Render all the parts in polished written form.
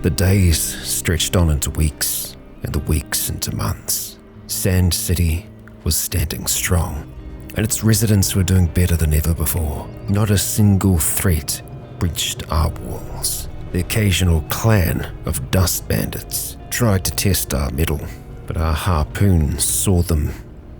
The days stretched on into weeks, and the weeks into months. Sand City was standing strong, and its residents were doing better than ever before. Not a single threat breached our walls. The occasional clan of dust bandits tried to test our mettle, but our harpoons saw them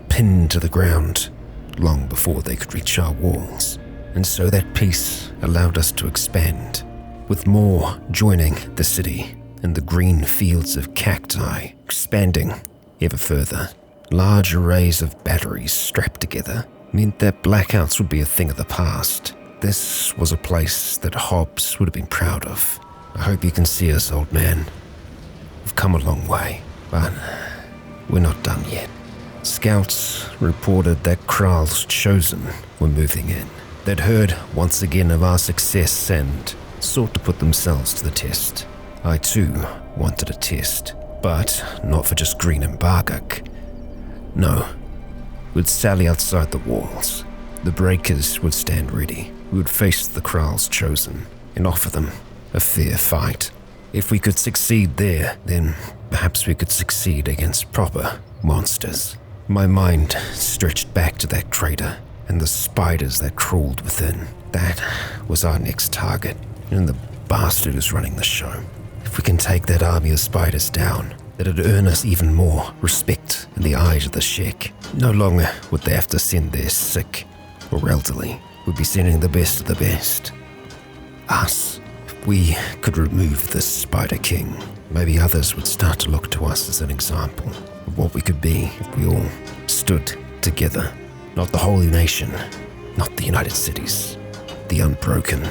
pinned to the ground long before they could reach our walls. And so that peace allowed us to expand, with more joining the city and the green fields of cacti expanding ever further. Large arrays of batteries strapped together meant that blackouts would be a thing of the past. This was a place that Hobbs would have been proud of. I hope you can see us, old man. We've come a long way, but we're not done yet. Scouts reported that Kral's Chosen were moving in. They'd heard once again of our success and sought to put themselves to the test. I too wanted a test, but not for just Green and Barguk. No, we'd sally outside the walls. The breakers would stand ready. We would face the Kral's Chosen and offer them a fair fight. If we could succeed there, then perhaps we could succeed against proper monsters. My mind stretched back to that crater and the spiders that crawled within. That was our next target, and the bastard is running the show. If we can take that army of spiders down, that'd earn us even more respect in the eyes of the Sheik. No longer would they have to send their sick or elderly. We'd be sending the best of the best. Us. If we could remove the Spider King, maybe others would start to look to us as an example of what we could be if we all stood together. Not the Holy Nation, not the United Cities, the Unbroken.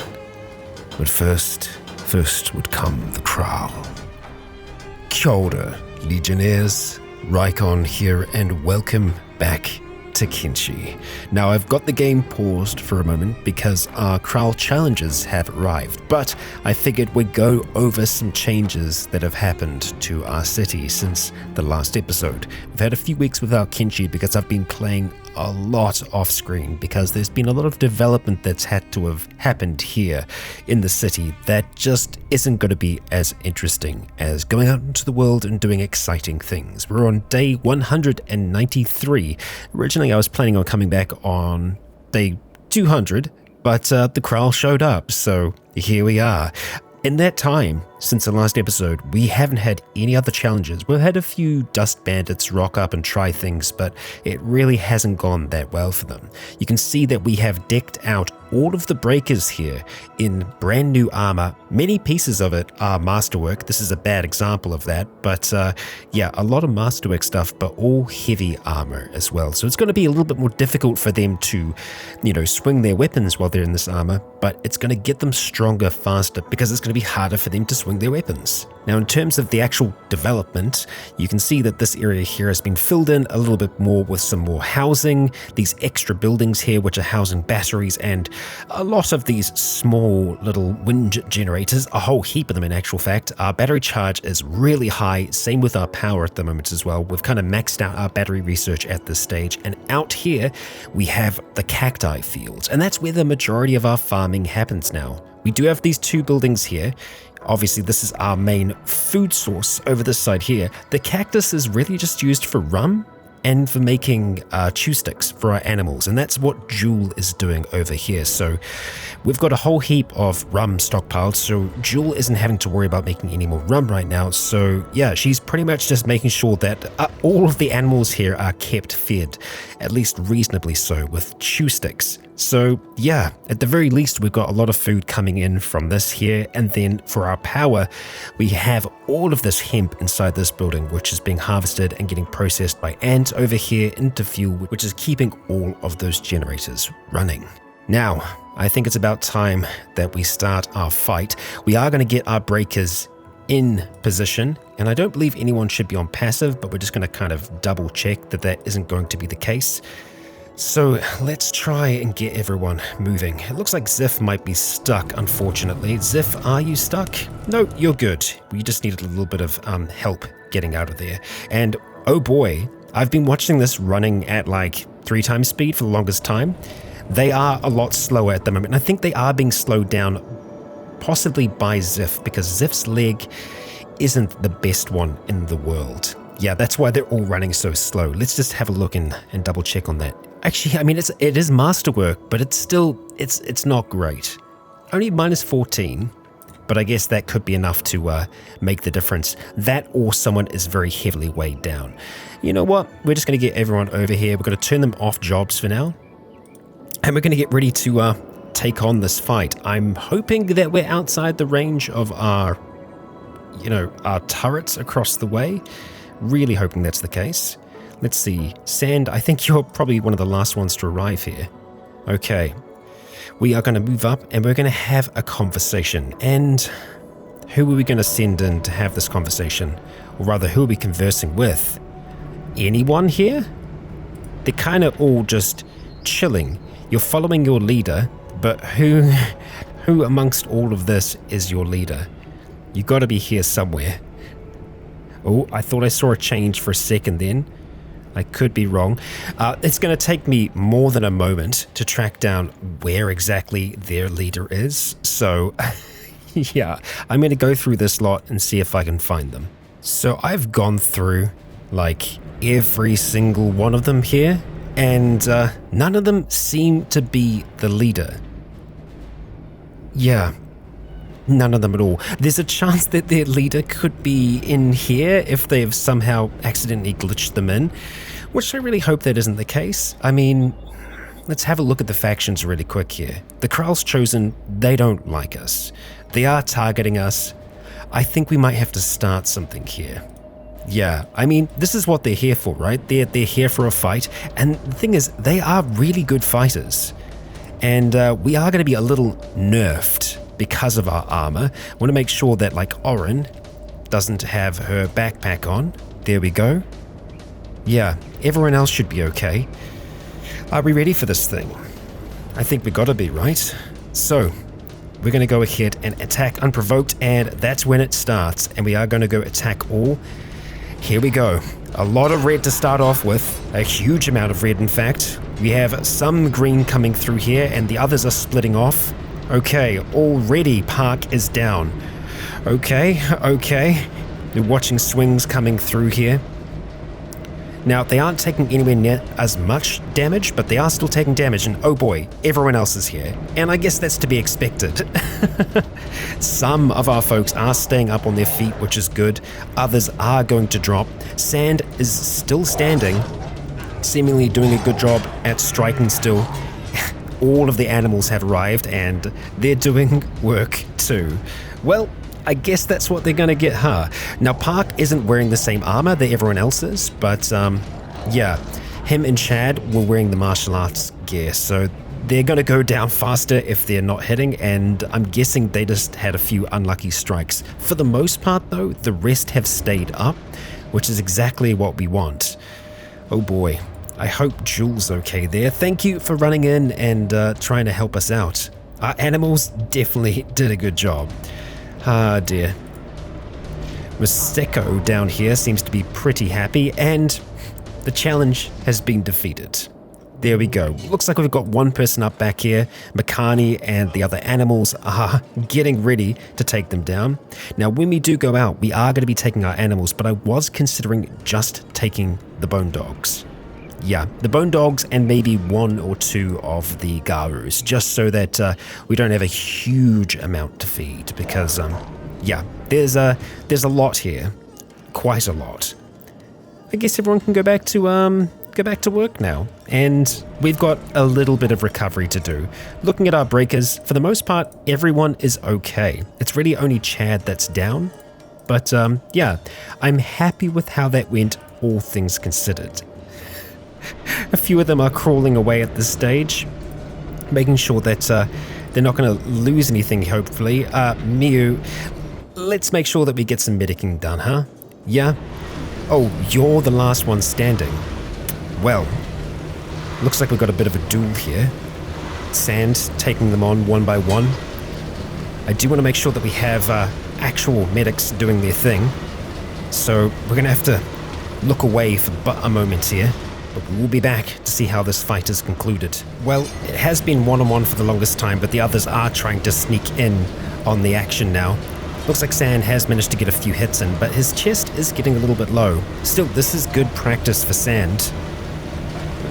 But first would come the Kral. Kia ora, Legionnaires. Rycon here, and welcome back to Kenshi. Now, I've got the game paused for a moment because our Kral challenges have arrived, but I figured we'd go over some changes that have happened to our city since the last episode. We've had a few weeks without Kenshi because I've been playing a lot off screen because there's been a lot of development that's had to have happened here in the city that just isn't going to be as interesting as going out into the world and doing exciting things. We're on day 193. Originally I was planning on coming back on day 200, but the Kral showed up, so here we are. In that time, since the last episode, we haven't had any other challenges. We've had a few dust bandits rock up and try things, but it really hasn't gone that well for them. You can see that we have decked out all of the breakers here in brand new armor. Many pieces of it are masterwork. This is a bad example of that, but yeah, a lot of masterwork stuff, but all heavy armor as well. So it's going to be a little bit more difficult for them to, swing their weapons while they're in this armor, but it's going to get them stronger faster because it's going to be harder for them to swing their weapons. Now, in terms of the actual development, you can see that this area here has been filled in a little bit more with some more housing, these extra buildings here which are housing batteries, and a lot of these small little wind generators, a whole heap of them in actual fact. Our battery charge is really high, same with our power at the moment as well. We've kind of maxed out our battery research at this stage, and out here we have the cacti fields, and that's where the majority of our farming happens now. We do have these two buildings here. Obviously, this is our main food source over this side here. The cactus is really just used for rum and for making chew sticks for our animals, and that's what Jewel is doing over here. So we've got a whole heap of rum stockpiled, so Jewel isn't having to worry about making any more rum right now. So yeah, she's pretty much just making sure that all of the animals here are kept fed, at least reasonably so, with chew sticks. So yeah, at the very least, we've got a lot of food coming in from this here. And then for our power, we have all of this hemp inside this building, which is being harvested and getting processed by ants over here into fuel, which is keeping all of those generators running. Now, I think it's about time that we start our fight. We are going to get our breakers in position, and I don't believe anyone should be on passive, but we're just going to kind of double check that that isn't going to be the case. So let's try and get everyone moving. It looks like Ziff might be stuck, unfortunately. Ziff, are you stuck? No, you're good. We just needed a little bit of help getting out of there. And oh boy, I've been watching this running at like 3 times speed for the longest time. They are a lot slower at the moment. I think they are being slowed down possibly by Ziff, because Ziff's leg isn't the best one in the world. Yeah, that's why they're all running so slow. Let's just have a look and double check on that. Actually, I mean, it is masterwork, but it's still, it's not great. Only minus 14, but I guess that could be enough to make the difference. That or someone is very heavily weighed down. You know what? We're just going to get everyone over here. We're going to turn them off jobs for now. And we're going to get ready to take on this fight. I'm hoping that we're outside the range of our turrets across the way. Really hoping that's the case. Let's see. Sand, I think you're probably one of the last ones to arrive here. Okay. We are going to move up and we're going to have a conversation. And who are we going to send in to have this conversation? Or rather, who are we conversing with? Anyone here? They're kind of all just chilling. You're following your leader, but who amongst all of this is your leader? You got to be here somewhere. Oh, I thought I saw a change for a second then. I could be wrong. It's going to take me more than a moment to track down where exactly their leader is. So, yeah, I'm going to go through this lot and see if I can find them. So I've gone through, like, every single one of them here, and none of them seem to be the leader. Yeah. None of them at all. There's a chance that their leader could be in here if they've somehow accidentally glitched them in, which I really hope that isn't the case. I mean, let's have a look at the factions really quick here. The Kral's Chosen, they don't like us. They are targeting us. I think we might have to start something here. Yeah, I mean, this is what they're here for, right? They're here for a fight, and the thing is, they are really good fighters. And we are going to be a little nerfed because of our armor. Want to make sure that, like, Oren doesn't have her backpack on. There we go. Yeah, everyone else should be okay. Are we ready for this thing? I think we gotta be, right? So, we're gonna go ahead and attack unprovoked, and that's when it starts. And we are gonna go attack all. Here we go. A lot of red to start off with. A huge amount of red, in fact. We have some green coming through here, and the others are splitting off. Okay, already Park is down. Okay. They're watching swings coming through here. Now, they aren't taking anywhere near as much damage, but they are still taking damage, and oh boy, everyone else is here. And I guess that's to be expected. Some of our folks are staying up on their feet, which is good. Others are going to drop. Sand is still standing, seemingly doing a good job at striking still. All of the animals have arrived, and they're doing work too. Well, I guess that's what they're going to get, huh? Now, Park isn't wearing the same armor that everyone else is, but yeah, him and Chad were wearing the martial arts gear, so they're going to go down faster if they're not hitting, and I'm guessing they just had a few unlucky strikes. For the most part, though, the rest have stayed up, which is exactly what we want. Oh boy. I hope Jules okay there. Thank you for running in and trying to help us out. Our animals definitely did a good job. Ah dear. Maseko down here seems to be pretty happy, and the challenge has been defeated. There we go. Looks like we've got one person up back here. Makani and the other animals are getting ready to take them down. Now, when we do go out, we are going to be taking our animals, but I was considering just taking the bone dogs. Yeah, the bone dogs and maybe one or two of the Garus, just so that we don't have a huge amount to feed, because, yeah, there's a lot here. Quite a lot. I guess everyone can go back to work now, and we've got a little bit of recovery to do. Looking at our breakers, for the most part, everyone is okay. It's really only Chad that's down, but yeah, I'm happy with how that went, all things considered. A few of them are crawling away at this stage, making sure that they're not going to lose anything, hopefully. Miu, let's make sure that we get some medicing done, huh? Yeah? Oh, you're the last one standing. Well, looks like we've got a bit of a duel here. Sand taking them on one by one. I do want to make sure that we have actual medics doing their thing. So we're going to have to look away for but a moment here. but we will be back to see how this fight is concluded. Well, it has been one-on-one for the longest time, but the others are trying to sneak in on the action now. Looks like Sand has managed to get a few hits in, but his chest is getting a little bit low. Still, this is good practice for Sand.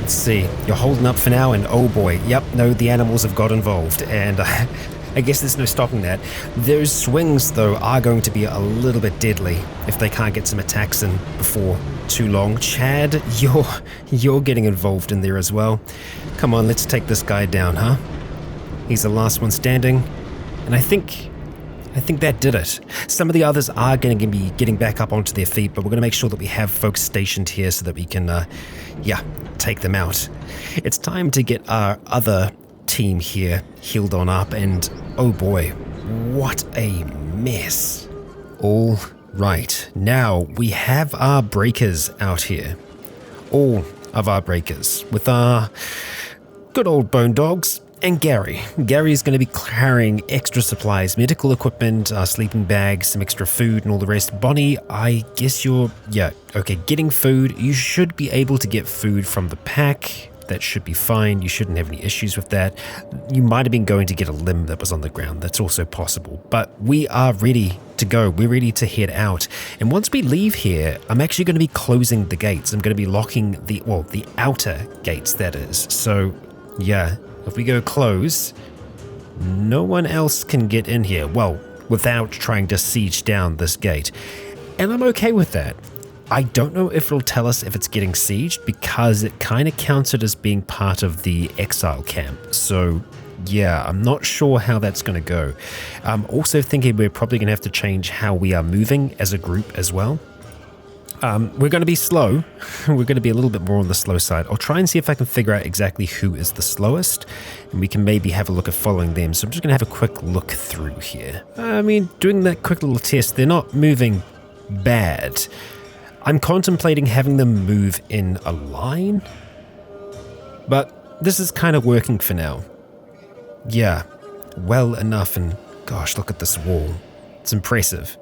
Let's see, you're holding up for now, and oh boy, yep, no, the animals have got involved, and I guess there's no stopping that. Those swings, though, are going to be a little bit deadly if they can't get some attacks in before too long. Chad, you're getting involved in there as well. Come on, let's take this guy down, huh? He's the last one standing, and I think that did it. Some of the others are going to be getting back up onto their feet, but we're going to make sure that we have folks stationed here so that we can, take them out. It's time to get our other team here healed on up, and oh boy, what a mess. All right, now we have our breakers out here. All of our breakers with our good old bone dogs. And Gary. Gary is going to be carrying extra supplies, medical equipment, sleeping bags, some extra food and all the rest. Bonnie, I guess getting food. You should be able to get food from the pack. That should be fine. You shouldn't have any issues with that. You might have been going to get a limb that was on the ground. That's also possible. But we are ready to go. We're ready to head out. And once we leave here, I'm actually going to be closing the gates. I'm going to be locking the outer gates, that is. So, yeah. If we go close, no one else can get in here. Well, without trying to siege down this gate. And I'm okay with that. I don't know if it'll tell us if it's getting sieged because it kind of counts it as being part of the exile camp. So yeah, I'm not sure how that's going to go. I'm also thinking we're probably going to have to change how we are moving as a group as well. We're going to be slow. We're going to be a little bit more on the slow side. I'll try and see if I can figure out exactly who is the slowest, and we can maybe have a look at following them. So I'm just going to have a quick look through here. I mean, doing that quick little test, they're not moving bad. I'm contemplating having them move in a line, but this is kind of working for now. Yeah, well enough, and gosh, look at this wall. It's impressive.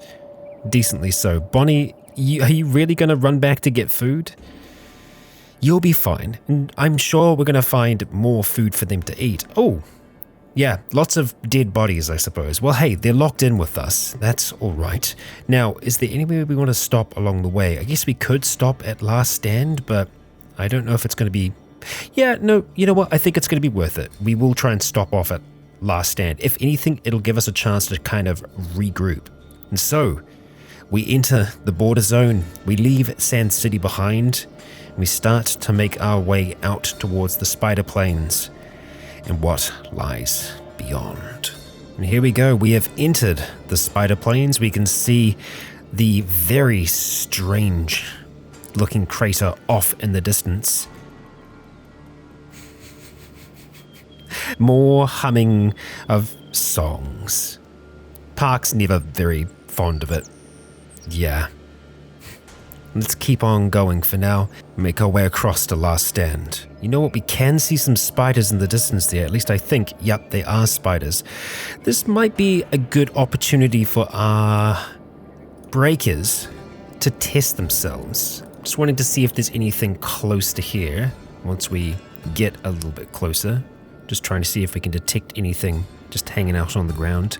Decently so. Bonnie, are you really going to run back to get food? You'll be fine, and I'm sure we're going to find more food for them to eat. Oh, yeah, lots of dead bodies, I suppose. Well, hey, they're locked in with us. That's all right. Now, is there anywhere we want to stop along the way? I guess we could stop at Last Stand, but I don't know if it's going to be... Yeah, no, you know what? I think it's going to be worth it. We will try and stop off at Last Stand. If anything, it'll give us a chance to kind of regroup. And so... we enter the border zone, we leave Sand City behind, and we start to make our way out towards the Spider Plains and what lies beyond. And here we go, we have entered the Spider Plains. We can see the very strange looking crater off in the distance. More humming of songs. Park's never very fond of it. Yeah. Let's keep on going for now. Make our way across to Last Stand. You know what? We can see some spiders in the distance there. At least I think. Yep, they are spiders. This might be a good opportunity for our breakers to test themselves. Just wanting to see if there's anything close to here once we get a little bit closer. Just trying to see if we can detect anything just hanging out on the ground.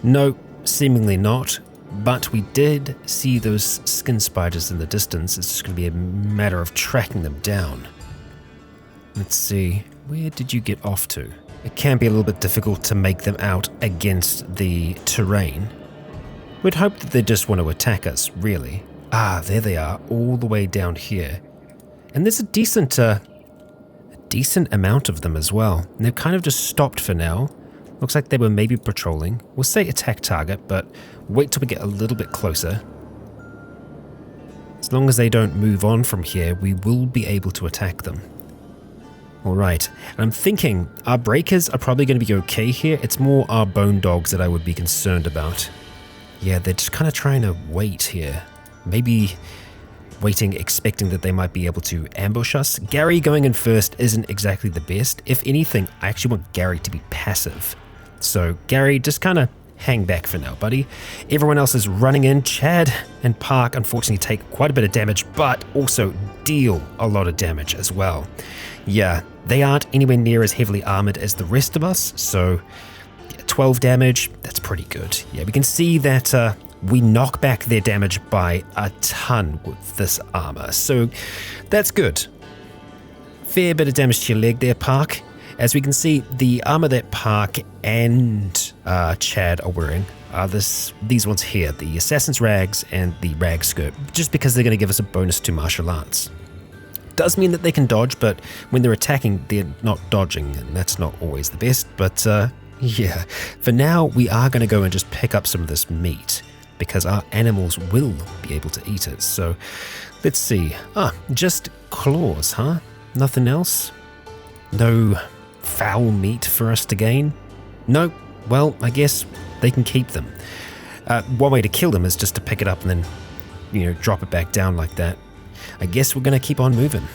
No, seemingly not. But we did see those skin spiders in the distance. It's just going to be a matter of tracking them down. Let's see. Where did you get off to? It can be a little bit difficult to make them out against the terrain. We'd hope that they just want to attack us, really. Ah, there they are, all the way down here. And there's a decent amount of them as well. And they've kind of just stopped for now. Looks like they were maybe patrolling. We'll say attack target, but wait till we get a little bit closer. As long as they don't move on from here, we will be able to attack them. Alright, and I'm thinking our breakers are probably going to be okay here. It's more our bone dogs that I would be concerned about. Yeah, they're just kind of trying to wait here. Maybe waiting, expecting that they might be able to ambush us. Gary going in first isn't exactly the best. If anything, I actually want Gary to be passive. So Gary, just kind of hang back for now, buddy. Everyone else is running in. Chad and Park unfortunately take quite a bit of damage, but also deal a lot of damage as well. Yeah, they aren't anywhere near as heavily armored as the rest of us, so 12 damage, that's pretty good. Yeah, we can see that we knock back their damage by a ton with this armor, so that's good. Fair bit of damage to your leg there, Park. As we can see, the armor that Park and Chad are wearing are these ones here, the Assassin's Rags and the Rag Skirt, just because they're going to give us a bonus to martial arts. Does mean that they can dodge, but when they're attacking, they're not dodging, and that's not always the best, but yeah. For now, we are going to go and just pick up some of this meat, because our animals will be able to eat it, so let's see. Just claws, huh? Nothing else? No foul meat for us to gain? No, well, I guess they can keep them. One way to kill them is just to pick it up and then, drop it back down like that. I guess we're going to keep on moving.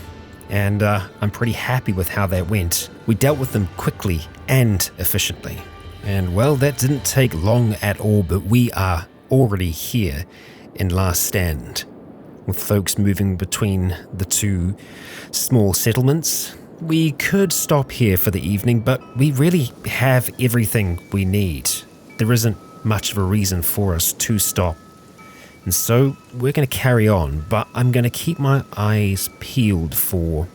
And I'm pretty happy with how that went. We dealt with them quickly and efficiently. And well, that didn't take long at all, but we are already here in Last Stand, with folks moving between the two small settlements. We could stop here for the evening, but we really have everything we need. There isn't much of a reason for us to stop. And so we're going to carry on, but I'm going to keep my eyes peeled for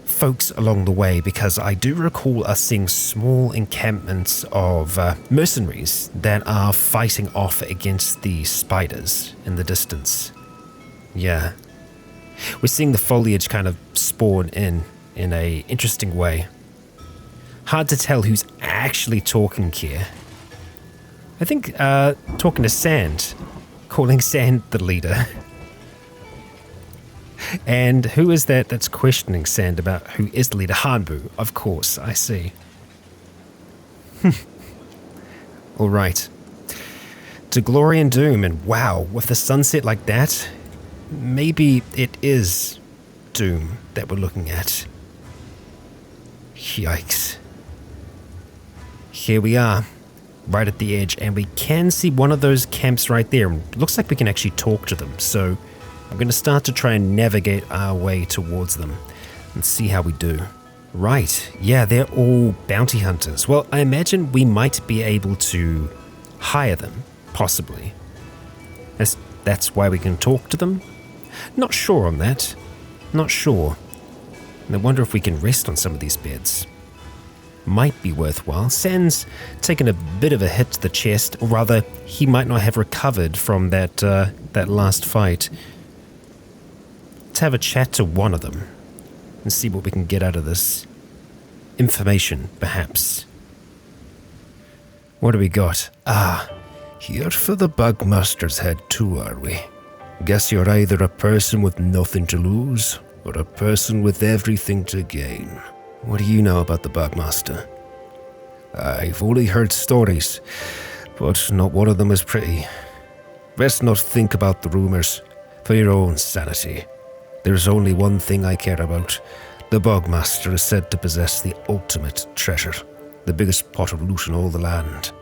folks along the way, because I do recall us seeing small encampments of mercenaries that are fighting off against the spiders in the distance. Yeah. We're seeing the foliage kind of spawn in a interesting way. Hard to tell who's actually talking here. I think talking to Sand, calling Sand the leader. And who is that that's questioning Sand about who is the leader? Hanbu, of course, I see. All right. To glory and doom, and wow, with the sunset like that, maybe it is doom that we're looking at. Yikes. Here we are, right at the edge, and we can see one of those camps right there. It looks like we can actually talk to them, so I'm going to start to try and navigate our way towards them and see how we do. Right, yeah, they're all bounty hunters. Well, I imagine we might be able to hire them, possibly. That's why we can talk to them? Not sure on that. Not sure. And I wonder if we can rest on some of these beds. Might be worthwhile. Sand's taken a bit of a hit to the chest, or rather, he might not have recovered from that last fight. Let's have a chat to one of them and see what we can get out of this. Information, perhaps. What do we got? Here for the Bugmaster's Head too, are we? Guess you're either a person with nothing to lose, or a person with everything to gain. What do you know about the Bugmaster? I've only heard stories, but not one of them is pretty. Best not think about the rumors, for your own sanity. There's only one thing I care about. The Bugmaster is said to possess the ultimate treasure, the biggest pot of loot in all the land.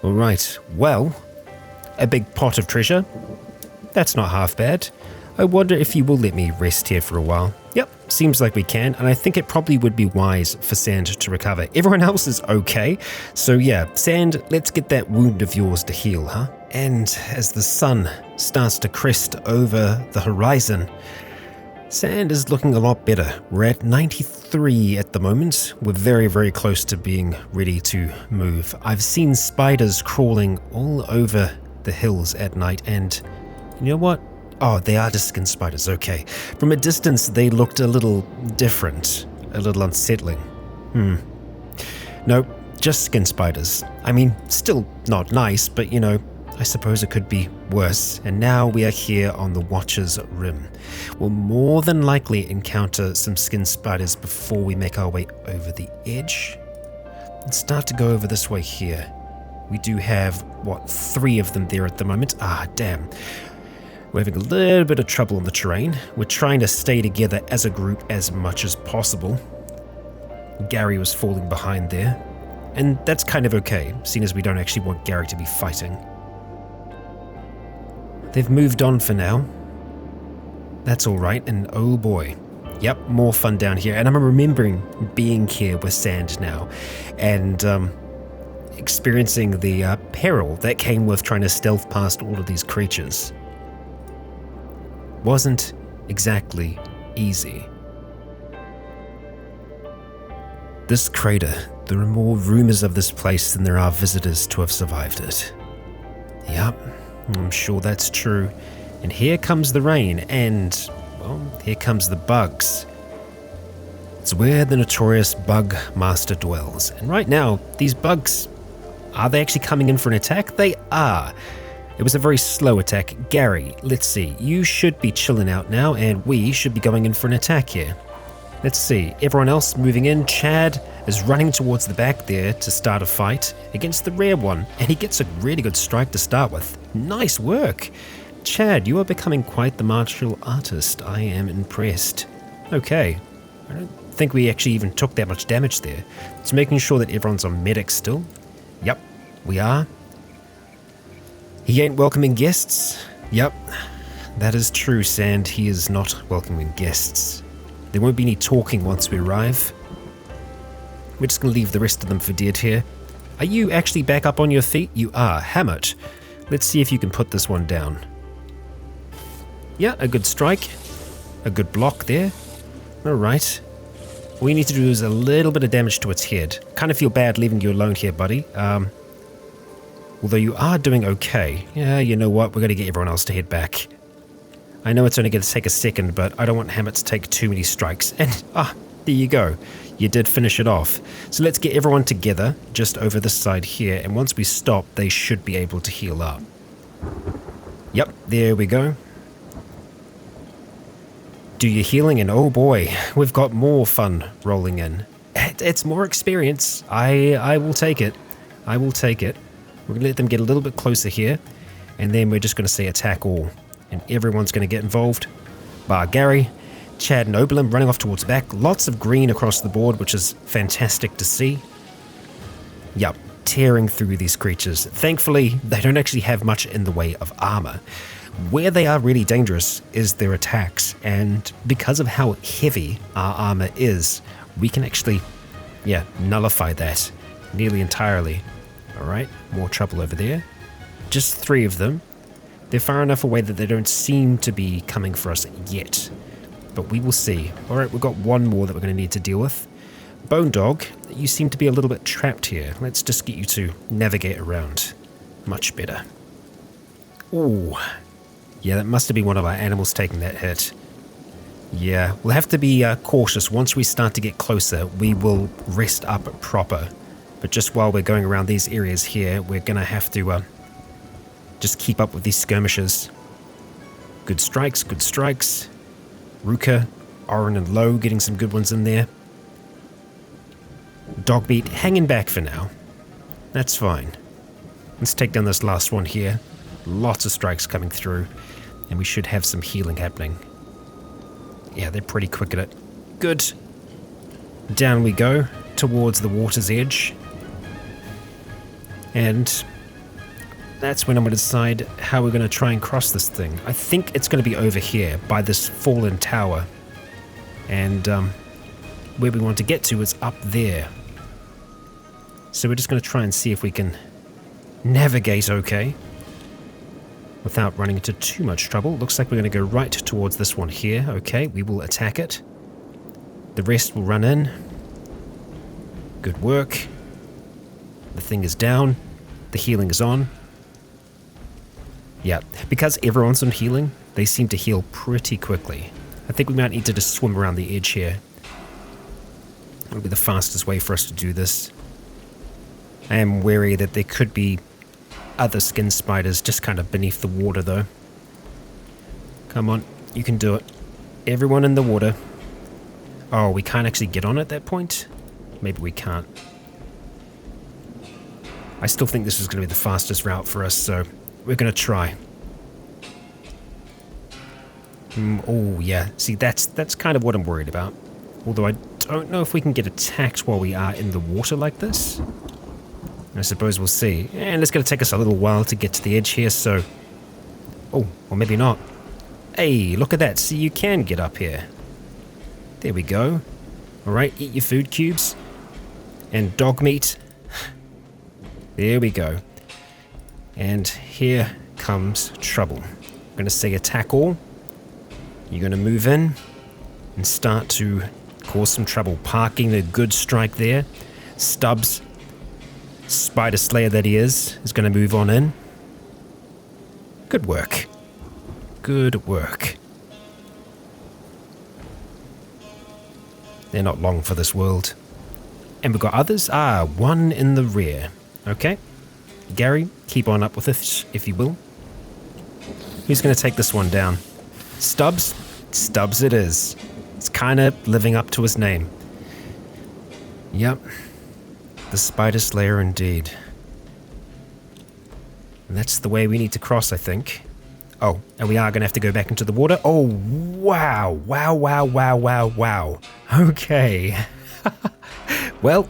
All right, well, a big pot of treasure. That's not half bad. I wonder if you will let me rest here for a while. Yep, seems like we can, and I think it probably would be wise for Sand to recover. Everyone else is okay, so yeah, Sand, let's get that wound of yours to heal, huh? And as the sun starts to crest over the horizon, Sand is looking a lot better. We're at 93 at the moment. We're very, very close to being ready to move. I've seen spiders crawling all over the hills at night, and you know what? Oh, they are just skin spiders, okay. From a distance, they looked a little different, a little unsettling. Nope, just skin spiders. I mean, still not nice, but I suppose it could be worse. And now we are here on the Watcher's Rim. We'll more than likely encounter some skin spiders before we make our way over the edge. Let's start to go over this way here. We do have, 3 of them there at the moment. Damn. We're having a little bit of trouble on the terrain. We're trying to stay together as a group as much as possible. Gary was falling behind there. And that's kind of okay, seeing as we don't actually want Gary to be fighting. They've moved on for now. That's alright, and oh boy. Yep, more fun down here. And I'm remembering being here with Sand now, and experiencing the peril that came with trying to stealth past all of these creatures. Wasn't exactly easy. This crater, there are more rumors of this place than there are visitors to have survived it. Yep, I'm sure that's true. And here comes the rain, and, well, here comes the bugs. It's where the notorious bug master dwells. And right now, these bugs, are they actually coming in for an attack? They are. It was a very slow attack. Gary, let's see, you should be chilling out now, and we should be going in for an attack here. Let's see, everyone else moving in. Chad is running towards the back there to start a fight against the rare one, and he gets a really good strike to start with. Nice work. Chad, you are becoming quite the martial artist. I am impressed. Okay, I don't think we actually even took that much damage there. It's making sure that everyone's on medic still. Yep, we are. He ain't welcoming guests. Yep, that is true, Sand. He is not welcoming guests. There won't be any talking once we arrive. We're just going to leave the rest of them for dead here. Are you actually back up on your feet? You are. Hammered. Let's see if you can put this one down. Yeah, a good strike. A good block there. Alright. All you need to do is a little bit of damage to its head. Kind of feel bad leaving you alone here, buddy. Although you are doing okay. Yeah, you know what? We're going to get everyone else to head back. I know it's only going to take a second, but I don't want Hammett to take too many strikes. And, there you go. You did finish it off. So let's get everyone together just over this side here, and once we stop, they should be able to heal up. Yep, there we go. Do your healing, and oh boy, we've got more fun rolling in. It's more experience. I will take it. I will take it. We're going to let them get a little bit closer here, and then we're just going to say attack all. And everyone's going to get involved. Bar Gary, Chad and Oberlin running off towards the back. Lots of green across the board, which is fantastic to see. Yup, tearing through these creatures. Thankfully, they don't actually have much in the way of armor. Where they are really dangerous is their attacks, and because of how heavy our armor is, we can actually, nullify that nearly entirely. Alright, more trouble over there. Just 3 of them. They're far enough away that they don't seem to be coming for us yet. But we will see. Alright, we've got one more that we're going to need to deal with. Bone Dog, you seem to be a little bit trapped here. Let's just get you to navigate around. Much better. Ooh. Yeah, that must have been one of our animals taking that hit. Yeah, we'll have to be cautious. Once we start to get closer, we will rest up proper. But just while we're going around these areas here, we're going to have to just keep up with these skirmishes. Good strikes, good strikes. Ruka, Oren and Low getting some good ones in there. Dogbeat hanging back for now. That's fine. Let's take down this last one here. Lots of strikes coming through, and we should have some healing happening. Yeah, they're pretty quick at it. Good. Down we go, towards the water's edge. And that's when I'm going to decide how we're going to try and cross this thing. I think it's going to be over here by this fallen tower. And where we want to get to is up there. So we're just going to try and see if we can navigate okay without running into too much trouble. Looks like we're going to go right towards this one here. Okay, we will attack it. The rest will run in. Good work. The thing is down. The healing is on. Yeah, because everyone's on healing, they seem to heal pretty quickly. I think we might need to just swim around the edge here. It'll be the fastest way for us to do this. I am wary that there could be other skin spiders just kind of beneath the water though. Come on, you can do it. Everyone in the water. Oh, we can't actually get on at that point? Maybe we can't. I still think this is going to be the fastest route for us, so we're going to try. Oh, yeah. See, that's kind of what I'm worried about. Although I don't know if we can get attacked while we are in the water like this. I suppose we'll see. And it's going to take us a little while to get to the edge here, so... Oh, or maybe not. Hey, look at that. See, you can get up here. There we go. Alright, eat your food cubes. And dog meat. There we go. And here comes trouble. I'm going to say attack all. You're going to move in and start to cause some trouble. Parking a good strike there. Stubbs, Spider Slayer that he is going to move on in. Good work. Good work. They're not long for this world. And we've got others. One in the rear. Okay. Gary, keep on up with this, if you will. Who's going to take this one down? Stubbs? Stubbs it is. It's kind of living up to his name. Yep. The Spider Slayer indeed. And that's the way we need to cross, I think. Oh, and we are going to have to go back into the water. Oh, wow. Wow, wow, wow, wow, wow. Okay. Well,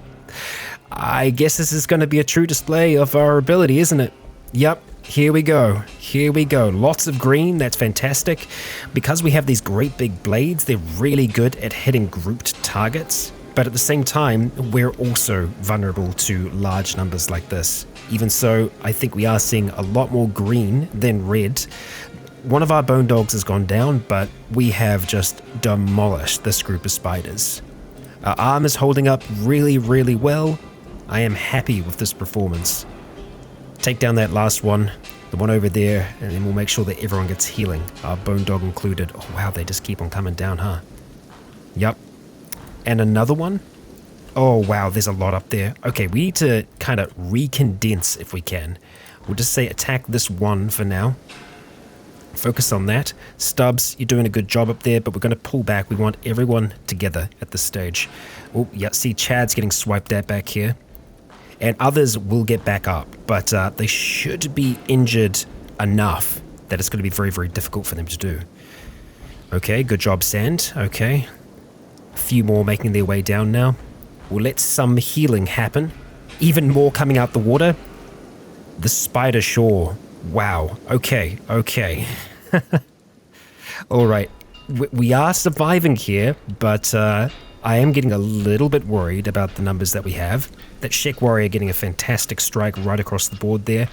I guess this is going to be a true display of our ability, isn't it? Yep. Here we go. Here we go. Lots of green. That's fantastic. Because we have these great big blades, they're really good at hitting grouped targets. But at the same time, we're also vulnerable to large numbers like this. Even so, I think we are seeing a lot more green than red. One of our bone dogs has gone down, but we have just demolished this group of spiders. Our arm is holding up really, really well. I am happy with this performance. Take down that last one, the one over there, and then we'll make sure that everyone gets healing, our bone dog included. Oh wow, they just keep on coming down, huh? Yep. And another one? Oh wow, there's a lot up there. Okay, we need to kind of recondense if we can. We'll just say attack this one for now. Focus on that. Stubbs, you're doing a good job up there, but we're going to pull back. We want everyone together at this stage. Oh, yeah, see Chad's getting swiped at back here. And others will get back up, but they should be injured enough that it's going to be very, very difficult for them to do. Okay, good job, Sand. Okay. A few more making their way down now. We'll let some healing happen. Even more coming out the water. The spider shore. Wow. Okay. Okay. All right. We are surviving here, but I am getting a little bit worried about the numbers that we have. That Shek Warrior getting a fantastic strike right across the board there.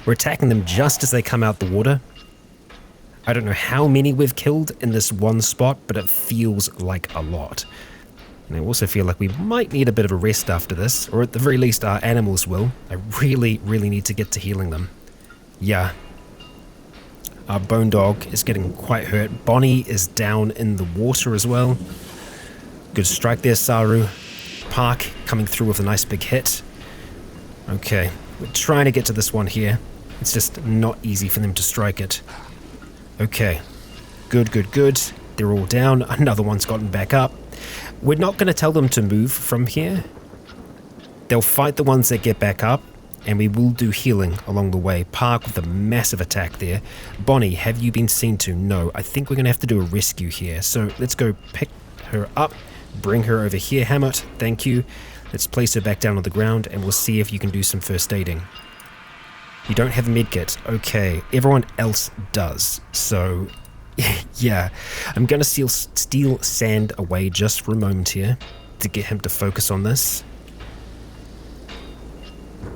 We're attacking them just as they come out the water. I don't know how many we've killed in this one spot, but it feels like a lot. And I also feel like we might need a bit of a rest after this, or at the very least our animals will. I really, really need to get to healing them. Yeah. Our bone dog is getting quite hurt. Bonnie is down in the water as well. Good strike there, Saru. Park coming through with a nice big hit. Okay, we're trying to get to this one here. It's just not easy for them to strike it. Okay, good, good, good. They're all down. Another one's gotten back up. We're not going to tell them to move from here. They'll fight the ones that get back up, and we will do healing along the way. Park with a massive attack there. Bonnie, have you been seen to? No, I think we're going to have to do a rescue here. So let's go pick her up, bring her over here. Hammett, thank you. Let's place her back down on the ground, and we'll see if you can do some first aiding. You don't have a medkit. Okay, everyone else does. So, yeah. I'm going to steal Sand away just for a moment here to get him to focus on this.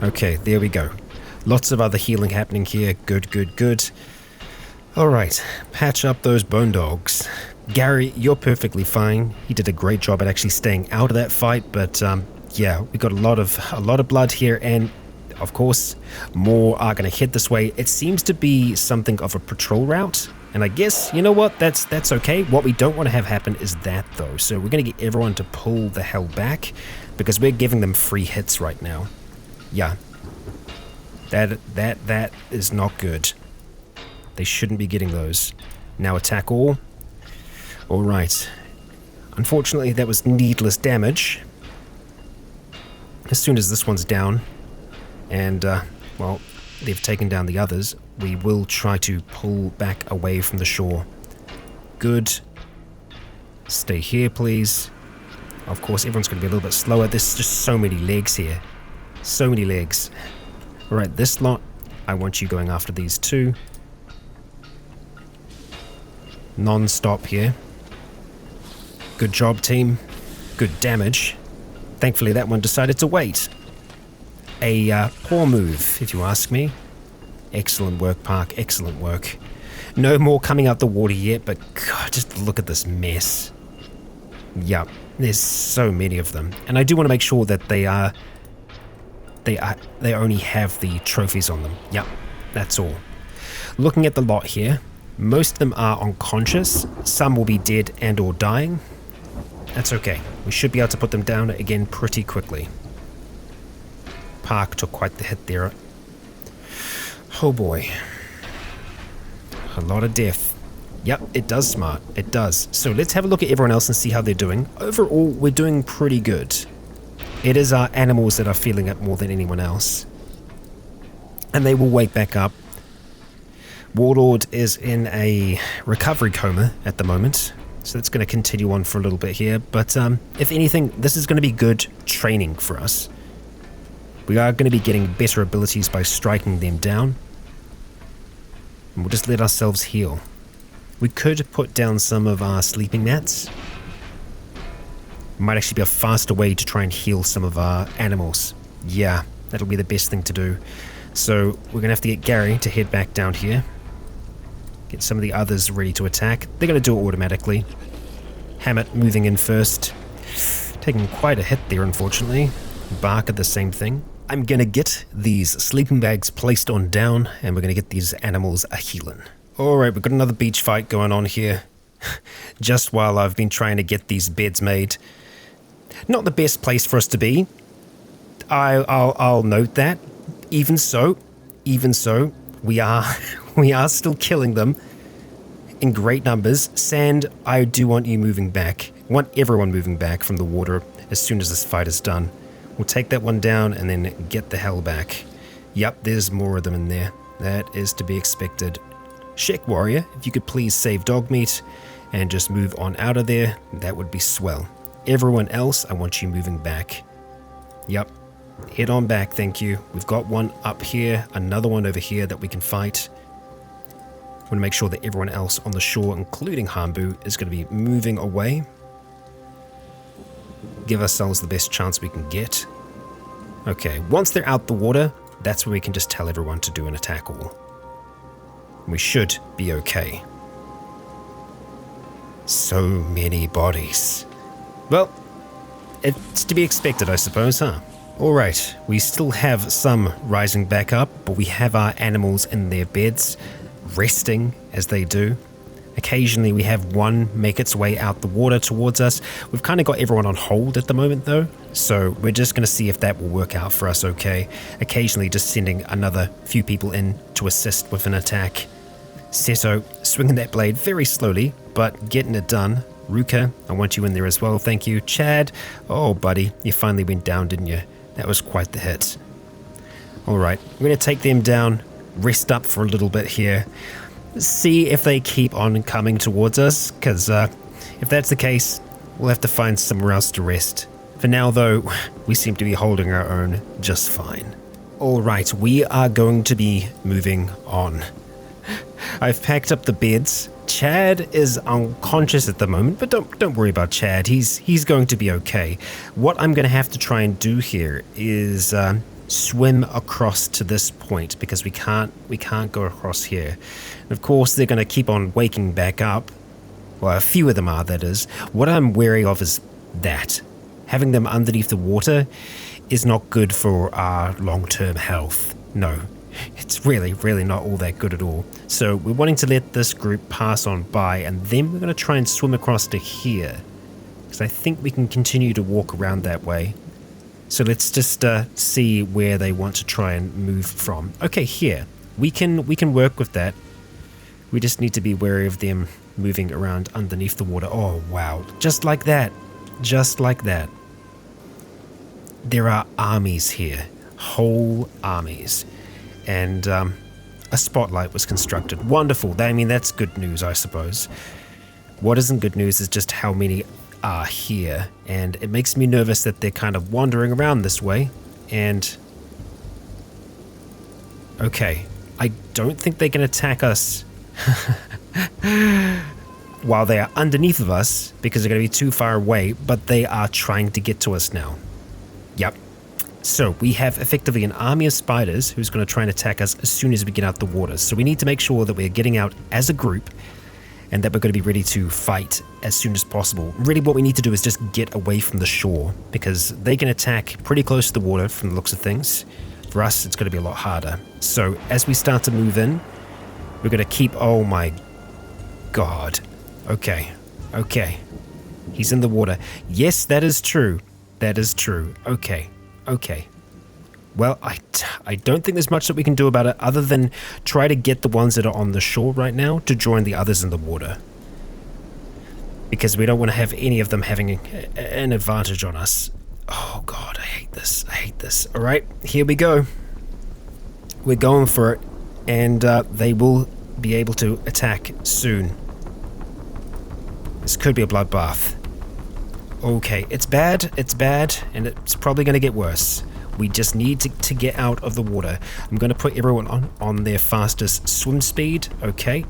Okay, there we go. Lots of other healing happening here. Good, good, good. Alright, patch up those bone dogs. Gary, you're perfectly fine. He did a great job at actually staying out of that fight, but yeah, we got a lot of blood here, and of course, more are going to head this way. It seems to be something of a patrol route, and I guess, you know what, that's okay. What we don't want to have happen is that, though. So we're going to get everyone to pull the hell back, because we're giving them free hits right now. Yeah. That is not good. They shouldn't be getting those. Now attack all. Alright. Unfortunately, that was needless damage. As soon as this one's down, and, well, they've taken down the others, we will try to pull back away from the shore. Good. Stay here, please. Of course, everyone's going to be a little bit slower. There's just so many legs here. So many legs. Alright, this lot, I want you going after these two. non-stop here. Good job, team. Good damage. Thankfully, that one decided to wait. A poor move, if you ask me. Excellent work, Park. Excellent work. No more coming out the water yet, but God, just look at this mess. Yup, there's so many of them. And I do want to make sure that they only have the trophies on them. Yup, that's all. Looking at the lot here, most of them are unconscious. Some will be dead and or dying. That's okay. We should be able to put them down again pretty quickly. Park took quite the hit there. Oh boy. A lot of death. Yep, it does, Smart. It does. So let's have a look at everyone else and see how they're doing. Overall, we're doing pretty good. It is our animals that are feeling it more than anyone else. And they will wake back up. Warlord is in a recovery coma at the moment. So that's going to continue on for a little bit here. But if anything, this is going to be good training for us. We are going to be getting better abilities by striking them down. And we'll just let ourselves heal. We could put down some of our sleeping mats. Might actually be a faster way to try and heal some of our animals. Yeah, that'll be the best thing to do. So we're going to have to get Gary to head back down here. Get some of the others ready to attack. They're going to do it automatically. Hammett moving in first. Taking quite a hit there, unfortunately. Barker, the same thing. I'm going to get these sleeping bags placed on down, and we're going to get these animals a healing. Alright, we've got another beach fight going on here. Just while I've been trying to get these beds made. Not the best place for us to be. I'll note that. Even so, we are still killing them in great numbers. Sand, I do want you moving back. I want everyone moving back from the water as soon as this fight is done. We'll take that one down and then get the hell back. Yep, there's more of them in there. That is to be expected. Shek Warrior, if you could please save dog meat and just move on out of there, that would be swell. Everyone else, I want you moving back. Yep, head on back, thank you. We've got one up here, another one over here that we can fight. I want to make sure that everyone else on the shore, including Hambu, is going to be moving away. Give ourselves the best chance we can get. Okay, once they're out the water, that's when we can just tell everyone to do an attack all. We should be okay. So many bodies. Well, it's to be expected, I suppose, huh? Alright, we still have some rising back up, but we have our animals in their beds, resting as they do. Occasionally we have one make its way out the water towards us. We've kind of got everyone on hold at the moment though, so we're just going to see if that will work out for us okay. Occasionally just sending another few people in to assist with an attack. Seto, swinging that blade very slowly, but getting it done. Ruka, I want you in there as well, thank you. Chad, oh buddy, you finally went down, didn't you? That was quite the hit. Alright, we're going to take them down, rest up for a little bit here. See if they keep on coming towards us, because if that's the case, we'll have to find somewhere else to rest. For now, though, we seem to be holding our own just fine. Alright, we are going to be moving on. I've packed up the beds. Chad is unconscious at the moment, but don't worry about Chad. He's going to be okay. What I'm going to have to try and do here is swim across to this point because we can't go across here. And of course, they're going to keep on waking back up. Well, a few of them are, that is. What I'm wary of is that having them underneath the water is not good for our long-term health. No, it's really not all that good at all. So we're wanting to let this group pass on by, and then we're going to try and swim across to here, because I think we can continue to walk around that way. So let's just see where they want to try and move from. Okay, here. We can work with that. We just need to be wary of them moving around underneath the water. Oh, wow. Just like that. Just like that. There are armies here. Whole armies. And a spotlight was constructed. Wonderful. I mean, that's good news, I suppose. What isn't good news is just how many are here, and it makes me nervous that they're kind of wandering around this way. And okay, I don't think they can attack us. while they are underneath of us because they're going to be too far away, but they are trying to get to us now. Yep. So we have effectively an army of spiders who's going to try and attack us as soon as we get out the water. So we need to make sure that we're getting out as a group and that we're going to be ready to fight as soon as possible. Really what we need to do is just get away from the shore because they can attack pretty close to the water from the looks of things. For us, it's going to be a lot harder. So as we start to move in, we're going to keep... Oh my God. Okay. He's in the water. Yes, that is true. That is true. Okay. Well, I don't think there's much that we can do about it other than try to get the ones that are on the shore right now to join the others in the water. Because we don't want to have any of them having an advantage on us. Oh God, I hate this. All right, here we go. We're going for it, and they will be able to attack soon. This could be a bloodbath. Okay, it's bad, and it's probably going to get worse. We just need to get out of the water. I'm going to put everyone on their fastest swim speed. Okay.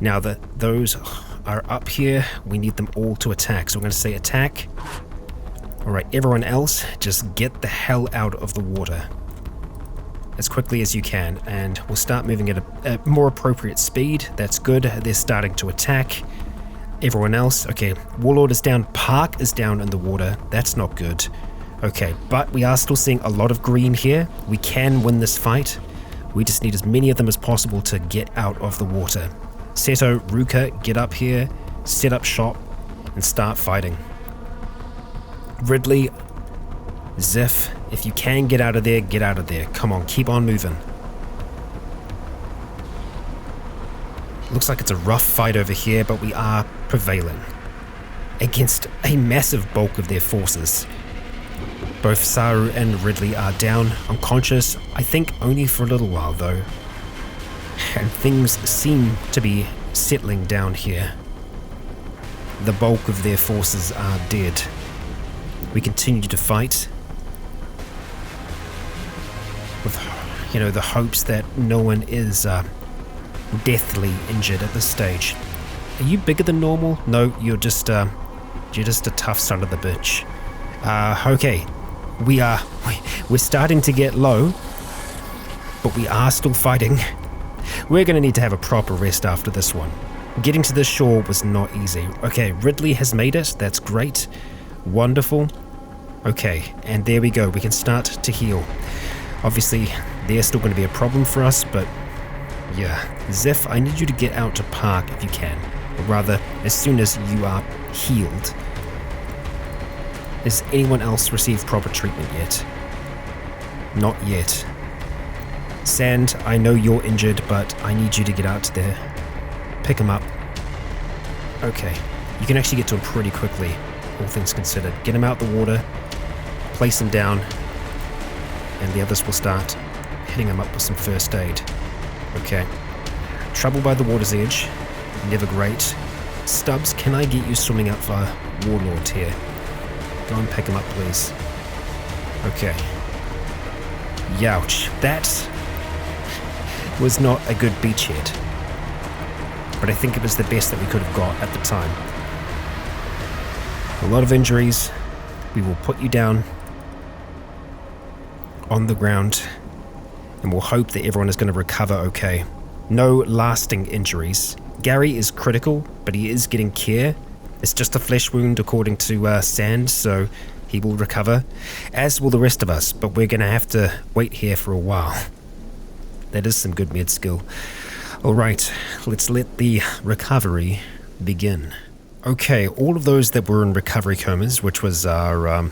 Now that those are up here, we need them all to attack. So I'm going to say attack. All right, everyone else, just get the hell out of the water as quickly as you can, and we'll start moving at a more appropriate speed. That's good. They're starting to attack. Everyone else, okay, Warlord is down, Park is down in the water. That's not good. Okay, but we are still seeing a lot of green here. We can win this fight. We just need as many of them as possible to get out of the water. Seto, Ruka, get up here, set up shop, and start fighting. Ridley, Ziff, if you can get out of there, get out of there. Come on, keep on moving. Looks like it's a rough fight over here, but we are prevailing against a massive bulk of their forces. Both Saru and Ridley are down, unconscious, I think only for a little while though. And things seem to be settling down here. The bulk of their forces are dead. We continue to fight with, the hopes that no one is deathly injured at this stage. Are you bigger than normal? No, you're just a tough son of the bitch. Okay. We're starting to get low, but we are still fighting. We're going to need to have a proper rest after this one. Getting to this shore was not easy. Okay, Ridley has made it. That's great. Wonderful. Okay, and there we go. We can start to heal. Obviously, they're still going to be a problem for us, but yeah. Zeph, I need you to get out to Park if you can. Or rather, as soon as you are healed. Has anyone else received proper treatment yet? Not yet. Sand, I know you're injured, but I need you to get out there. Pick him up. Okay. You can actually get to him pretty quickly, all things considered. Get him out the water, place him down, and the others will start hitting him up with some first aid. Okay. Trouble by the water's edge. Never great. Stubbs, can I get you swimming out for Warlord here? Go and pick him up, please. Okay. Youch. That was not a good beachhead. But I think it was the best that we could have got at the time. A lot of injuries. We will put you down on the ground and we'll hope that everyone is going to recover okay. No lasting injuries. Gary is critical, but he is getting care. It's just a flesh wound according to Sand, so he will recover, as will the rest of us, but we're going to have to wait here for a while. That is some good med skill. Alright, let's let the recovery begin. Okay, all of those that were in recovery comas, which was our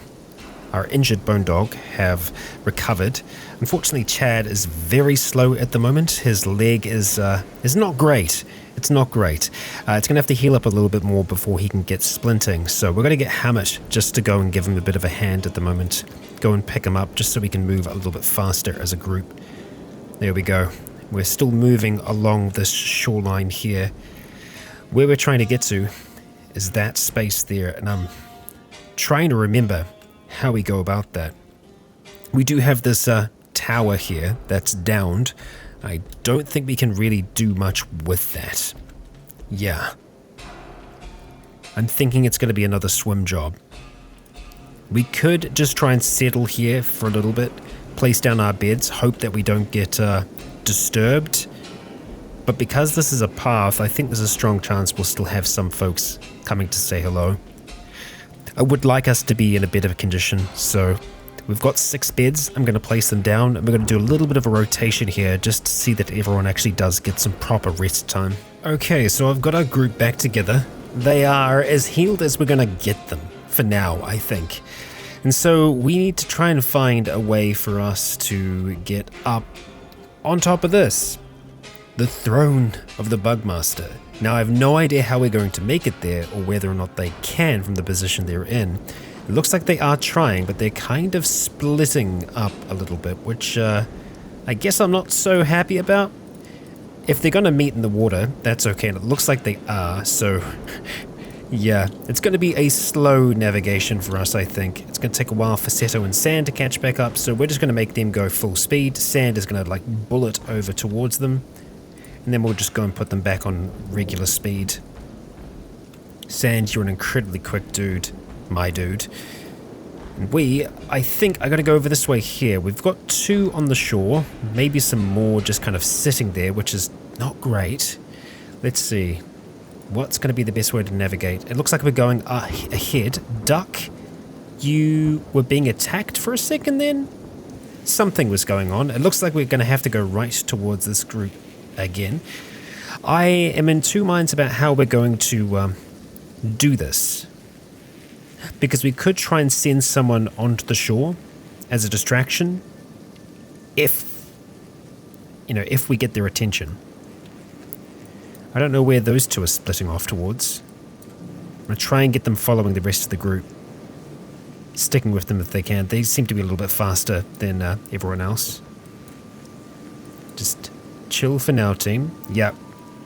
injured bone dog, have recovered. Unfortunately, Chad is very slow at the moment. His leg is not great. It's not great. It's going to have to heal up a little bit more before he can get splinting. So we're going to get Hammett just to go and give him a bit of a hand at the moment. Go and pick him up just so we can move a little bit faster as a group. There we go. We're still moving along this shoreline here. Where we're trying to get to is that space there. And I'm trying to remember how we go about that. We do have this tower here that's downed. I don't think we can really do much with that. Yeah. I'm thinking it's going to be another swim job. We could just try and settle here for a little bit, place down our beds, hope that we don't get disturbed. But because this is a path, I think there's a strong chance we'll still have some folks coming to say hello. I would like us to be in a better condition, so we've got 6 beds. I'm going to place them down, and we're going to do a little bit of a rotation here just to see that everyone actually does get some proper rest time. Okay, so I've got our group back together. They are as healed as we're going to get them, for now, I think. And so we need to try and find a way for us to get up on top of this. The throne of the Bugmaster. Now I have no idea how we're going to make it there or whether or not they can from the position they're in. It looks like they are trying, but they're kind of splitting up a little bit, which I guess I'm not so happy about. If they're going to meet in the water, that's okay, and it looks like they are, so yeah, it's going to be a slow navigation for us, I think. It's going to take a while for Seto and Sand to catch back up, so we're just going to make them go full speed. Sand is going to bullet over towards them, and then we'll just go and put them back on regular speed. Sand, you're an incredibly quick dude, my dude. And I think I got to go over this way here. We've got 2 on the shore, maybe some more just kind of sitting there, which is not great. Let's see. What's going to be the best way to navigate? It looks like we're going ahead. Duck, you were being attacked for a second then? Something was going on. It looks like we're going to have to go right towards this group again. I am in 2 minds about how we're going to do this. Because we could try and send someone onto the shore as a distraction if we get their attention. I don't know where those 2 are splitting off towards. I'm going to try and get them following the rest of the group. Sticking with them if they can. They seem to be a little bit faster than everyone else. Just chill for now, team. Yep.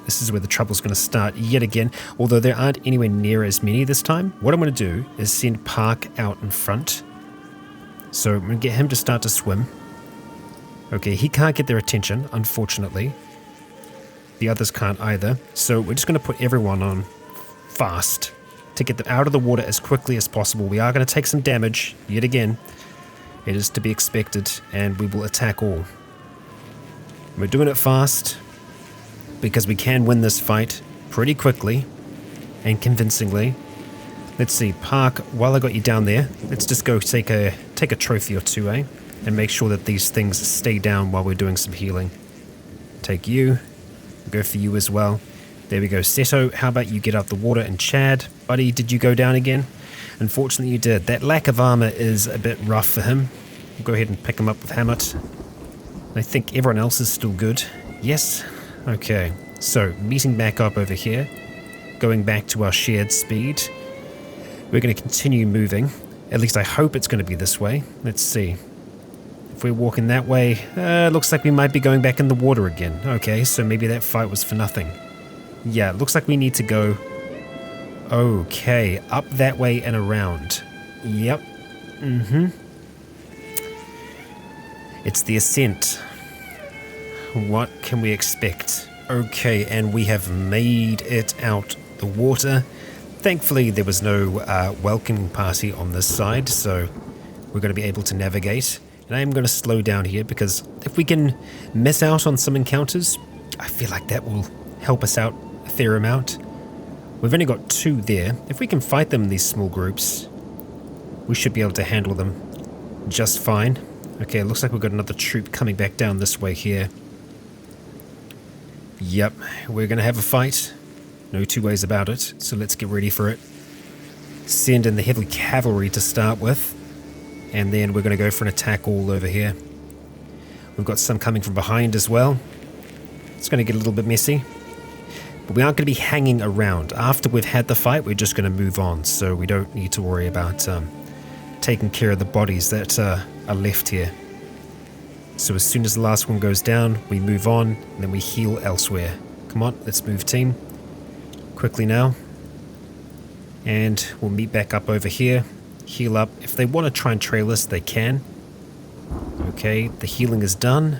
This is where the trouble's going to start yet again, although there aren't anywhere near as many this time. What I'm going to do is send Park out in front. So I'm going to get him to start to swim. Okay, he can't get their attention, unfortunately. The others can't either. So we're just going to put everyone on fast to get them out of the water as quickly as possible. We are going to take some damage yet again. It is to be expected, and we will attack all. We're doing it fast because we can win this fight pretty quickly and convincingly. Let's see, Park, while I got you down there, let's just go take a trophy or 2, eh? And make sure that these things stay down while we're doing some healing. Take you. Go for you as well. There we go. Seto, how about you get out the water? And Chad, buddy, did you go down again? Unfortunately you did. That lack of armor is a bit rough for him. We'll go ahead and pick him up with Hammett. I think everyone else is still good. Yes? Okay. So, meeting back up over here. Going back to our shared speed. We're going to continue moving. At least I hope it's going to be this way. Let's see. If we're walking that way, looks like we might be going back in the water again. Okay, so maybe that fight was for nothing. Yeah, it looks like we need to go... Okay, up that way and around. Yep. It's the ascent. What can we expect? Okay, and we have made it out the water. Thankfully, there was no welcoming party on this side, so we're going to be able to navigate. And I am going to slow down here because if we can miss out on some encounters, I feel like that will help us out a fair amount. We've only got 2 there. If we can fight them in these small groups, we should be able to handle them just fine. Okay, it looks like we've got another troop coming back down this way here. Yep, we're going to have a fight. No 2 ways about it, so let's get ready for it. Send in the heavy cavalry to start with. And then we're going to go for an attack all over here. We've got some coming from behind as well. It's going to get a little bit messy. But we aren't going to be hanging around. After we've had the fight, we're just going to move on. So we don't need to worry about taking care of the bodies that are left here. So as soon as the last one goes down, we move on. And then we heal elsewhere. Come on, let's move, team. Quickly now. And we'll meet back up over here. Heal up. If they want to try and trail us, they can. Okay, the healing is done.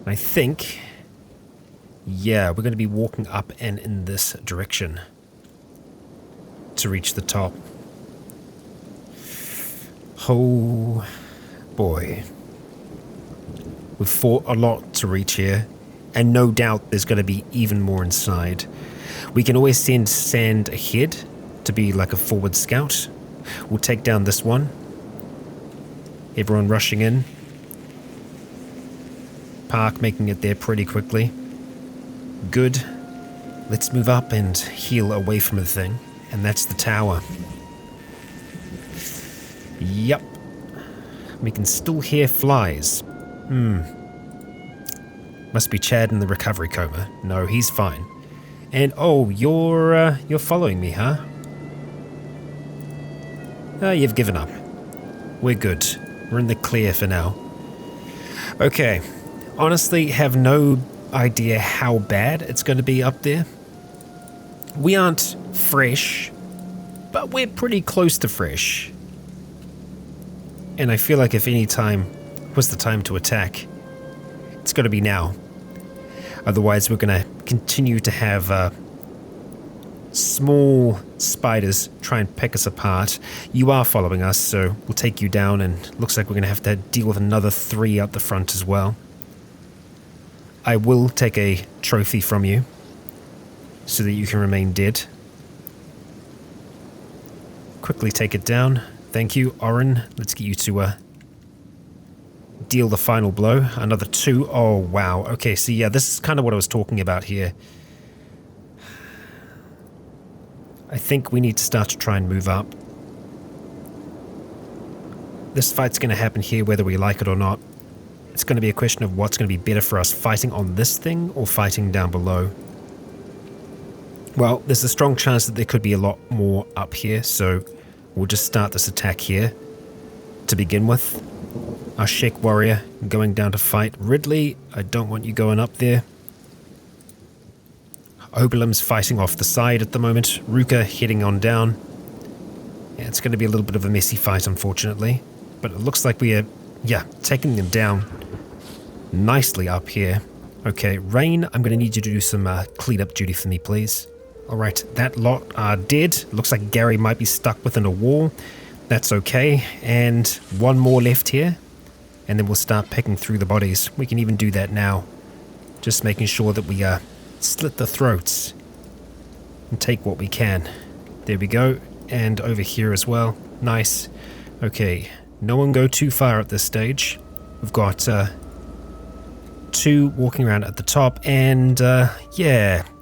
I think, yeah, we're going to be walking up and in this direction to reach the top. Oh boy. We've fought a lot to reach here, and no doubt there's going to be even more inside. We can always send Sand ahead to be like a forward scout. We'll take down this one. Everyone rushing in. Park making it there pretty quickly. Good. Let's move up and heal away from the thing. And that's the tower. Yup. We can still hear flies. Must be Chad in the recovery coma. No, he's fine. And oh, you're following me, huh? You've given up. We're good. We're in the clear for now. Okay. Honestly, have no idea how bad it's going to be up there. We aren't fresh, but we're pretty close to fresh. And I feel like if any time was the time to attack, it's got to be now. Otherwise, we're going to continue to have small spiders try and pick us apart. You are following us, so we'll take you down, and looks like we're going to have to deal with another 3 up the front as well. I will take a trophy from you so that you can remain dead. Quickly take it down. Thank you, Oren. Let's get you to deal the final blow. Another 2. Oh, wow. Okay, so yeah, this is kind of what I was talking about here. I think we need to start to try and move up. This fight's going to happen here whether we like it or not. It's going to be a question of what's going to be better for us, fighting on this thing or fighting down below. Well, there's a strong chance that there could be a lot more up here, so we'll just start this attack here to begin with. Our Sheik warrior going down to fight Ridley. I don't want you going up there. Oberlim's fighting off the side at the moment. Ruka heading on down. Yeah, it's going to be a little bit of a messy fight, unfortunately. But it looks like we are, taking them down nicely up here. Okay, Rain, I'm going to need you to do some cleanup duty for me, please. Alright, that lot are dead. Looks like Gary might be stuck within a wall. That's okay. And one more left here. And then we'll start picking through the bodies. We can even do that now. Just making sure that we slit the throats and take what we can. There we go. And over here as well. Nice. Okay, no one go too far at this stage. We've got 2 walking around at the top, and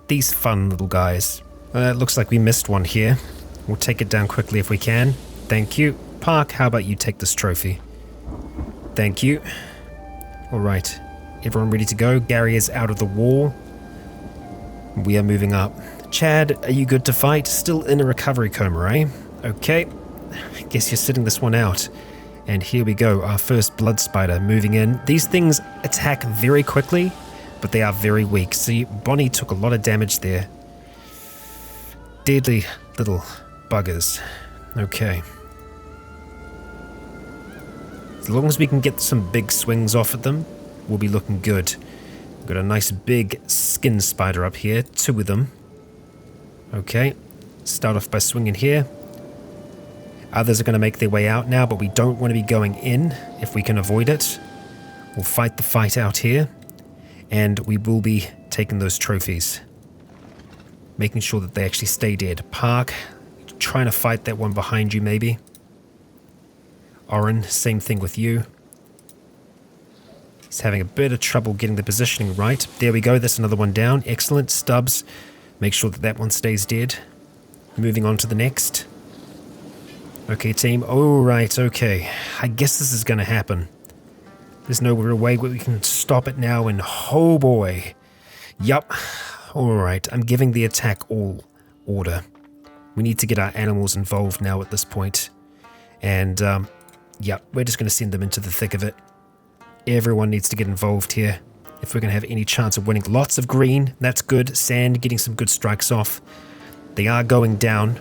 these fun little guys. It looks like we missed one here. We'll take it down quickly if we can. Thank you. Park, how about you take this trophy? Thank you. Alright, everyone ready to go? Gary is out of the wall. We are moving up. Chad, are you good to fight? Still in a recovery coma, eh? Okay. Guess you're sitting this one out. And here we go, our first blood spider moving in. These things attack very quickly, but they are very weak. See, Bonnie took a lot of damage there. Deadly little buggers. Okay. As long as we can get some big swings off at them, we'll be looking good. We've got a nice big skin spider up here, 2 of them. Okay, start off by swinging here. Others are going to make their way out now, but we don't want to be going in if we can avoid it. We'll fight the fight out here, and we will be taking those trophies. Making sure that they actually stay dead. Park, trying to fight that one behind you maybe. Oren, same thing with you. He's having a bit of trouble getting the positioning right. There we go, that's another one down. Excellent. Stubbs, make sure that that one stays dead. Moving on to the next. Okay, team. Alright, okay. I guess this is going to happen. There's no real way we can stop it now, and oh boy. Yup. Alright, I'm giving the attack all order. We need to get our animals involved now at this point. And, we're just going to send them into the thick of it. Everyone needs to get involved here if we're going to have any chance of winning. Lots of green, that's good. Sand getting some good strikes off. They are going down.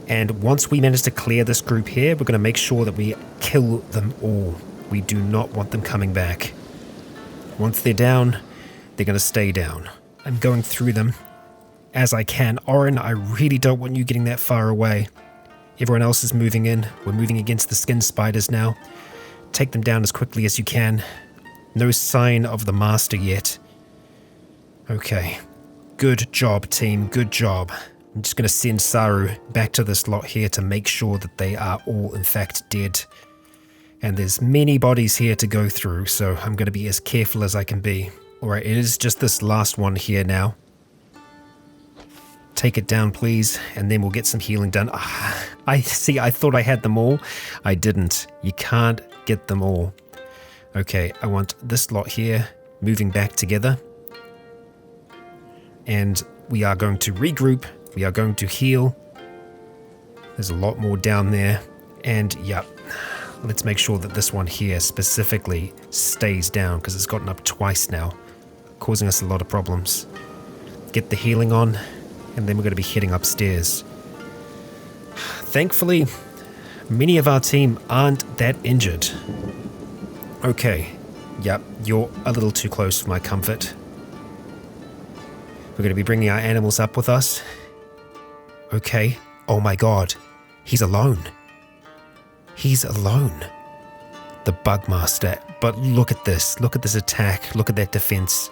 And once we manage to clear this group here, we're going to make sure that we kill them all. We do not want them coming back. Once they're down, they're going to stay down. I'm going through them as I can. Oren, I really don't want you getting that far away. Everyone else is moving in. We're moving against the skin spiders now. Take them down as quickly as you can. No sign of the master yet. Okay. Good job, team. Good job. I'm just going to send Saru back to this lot here to make sure that they are all in fact dead. And there's many bodies here to go through, so I'm going to be as careful as I can be. Alright, it is just this last one here now. Take it down, please, and then we'll get some healing done. I thought I had them all. I didn't. You can't get them all. Okay, I want this lot here moving back together. And we are going to regroup. We are going to heal. There's a lot more down there. And yeah, let's make sure that this one here specifically stays down because it's gotten up twice now, causing us a lot of problems. Get the healing on, and then we're going to be heading upstairs. Thankfully, many of our team aren't that injured. Okay, yep, you're a little too close for my comfort. We're going to be bringing our animals up with us. Okay, oh my god, he's alone. He's alone. The Bugmaster, but look at this attack, look at that defense.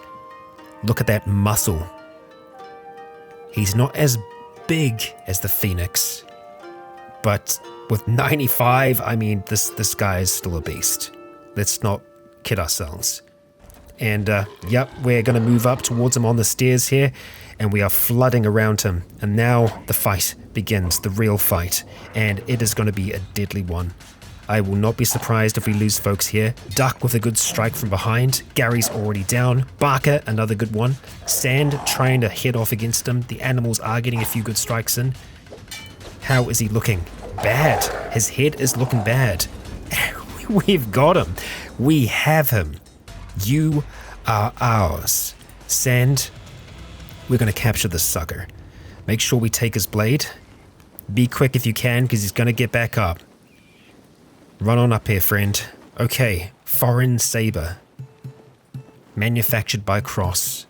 Look at that muscle. He's not as big as the Phoenix, but with 95, I mean, this guy is still a beast. Let's not kid ourselves. And yep, we're going to move up towards him on the stairs here, and we are flooding around him. And now the fight begins, the real fight, and it is going to be a deadly one. I will not be surprised if we lose folks here. Duck with a good strike from behind. Gary's already down. Barker, another good one. Sand trying to head off against him. The animals are getting a few good strikes in. How is he looking? Bad. His head is looking bad. We've got him. We have him. You are ours. Sand, we're going to capture this sucker. Make sure we take his blade. Be quick if you can, because he's going to get back up. Run on up here, friend. Okay, foreign saber. Manufactured by Cross.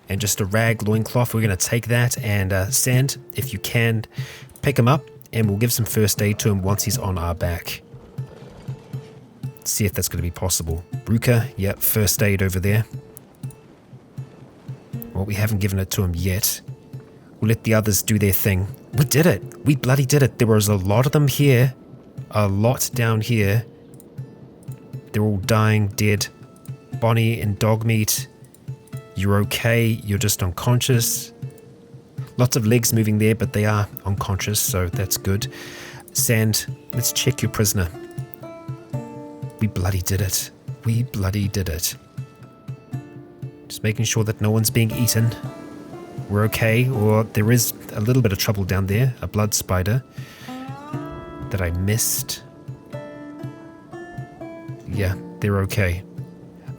And just a rag loincloth. We're going to take that, and Sand, if you can, pick him up, and we'll give some first aid to him once he's on our back. See if that's going to be possible. Ruka, yep, first aid over there. Well, we haven't given it to him yet. We'll let the others do their thing. We did it. We bloody did it. There was a lot of them here. A lot down here. They're all dying, dead. Bonnie and Dogmeat. You're okay. You're just unconscious. Lots of legs moving there, but they are unconscious, so that's good. Sand, let's check your prisoner. We bloody did it. We bloody did it. Just making sure that no one's being eaten. We're okay, or there is a little bit of trouble down there. A blood spider that I missed. Yeah, they're okay.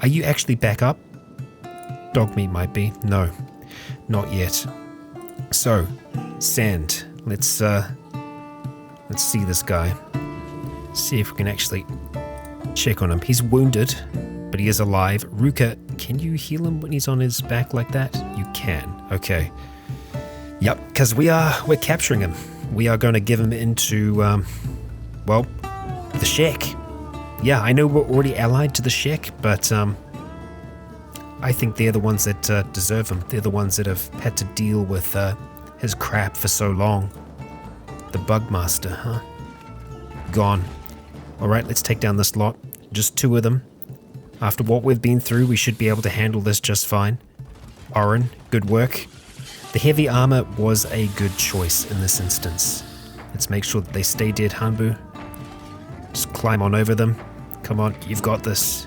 Are you actually back up? Dogmeat might be. No, not yet. So, Sand, let's see this guy. See if we can actually check on him. He's wounded, but he is alive. Ruka, can you heal him when he's on his back like that? You can. Okay. Yep, because we're capturing him. We are going to give him into, well, the shack. Yeah, I know we're already allied to the shack, but I think they're the ones that deserve him. They're the ones that have had to deal with his crap for so long. The Bugmaster, huh? Gone. Alright, let's take down this lot. Just 2 of them. After what we've been through, we should be able to handle this just fine. Oren, good work. The heavy armor was a good choice in this instance. Let's make sure that they stay dead, Hanbu. Just climb on over them. Come on, you've got this.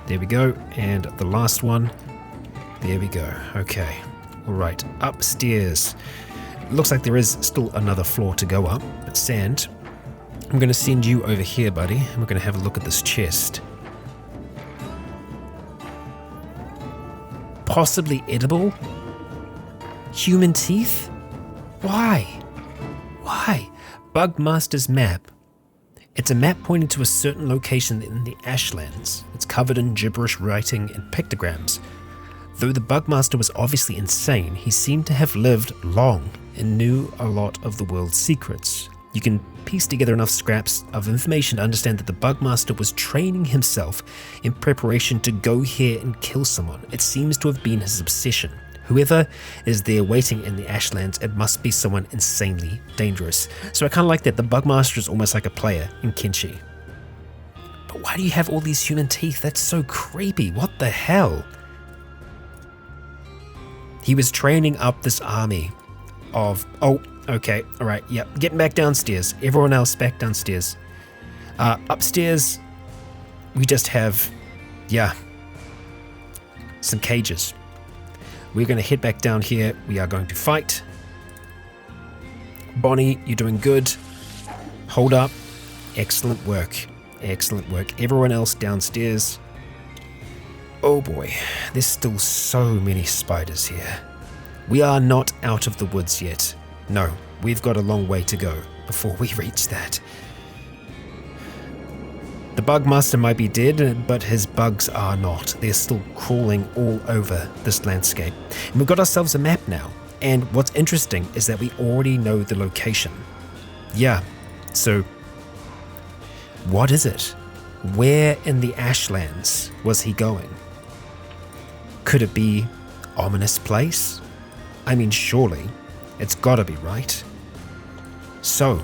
There we go. And the last one. There we go. Okay. Alright, upstairs. Looks like there is still another floor to go up. But Sand, I'm going to send you over here, buddy. And we're going to have a look at this chest. Possibly edible? Human teeth? Why? Why? Bugmaster's map. It's a map pointing to a certain location in the Ashlands. It's covered in gibberish writing and pictograms. Though the Bugmaster was obviously insane, he seemed to have lived long and knew a lot of the world's secrets. You can piece together enough scraps of information to understand that the Bugmaster was training himself in preparation to go here and kill someone. It seems to have been his obsession. Whoever is there waiting in the Ashlands, it must be someone insanely dangerous. So I kind of like that the Bugmaster is almost like a player in Kenshi. But why do you have all these human teeth? That's so creepy. What the hell? He was training up this army of... Oh, okay. All right. Yep. Getting back downstairs. Everyone else back downstairs. Upstairs, we just have... Yeah. Some cages. We're going to head back down here. We are going to fight. Bonnie, you're doing good. Hold up. Excellent work. Excellent work. Everyone else downstairs. Oh boy, there's still so many spiders here. We are not out of the woods yet. No, we've got a long way to go before we reach that. The Bugmaster might be dead, but his bugs are not. They're still crawling all over this landscape. And we've got ourselves a map now. And what's interesting is that we already know the location. Yeah, so what is it? Where in the Ashlands was he going? Could it be ominous place? I mean, surely it's gotta be, right? So,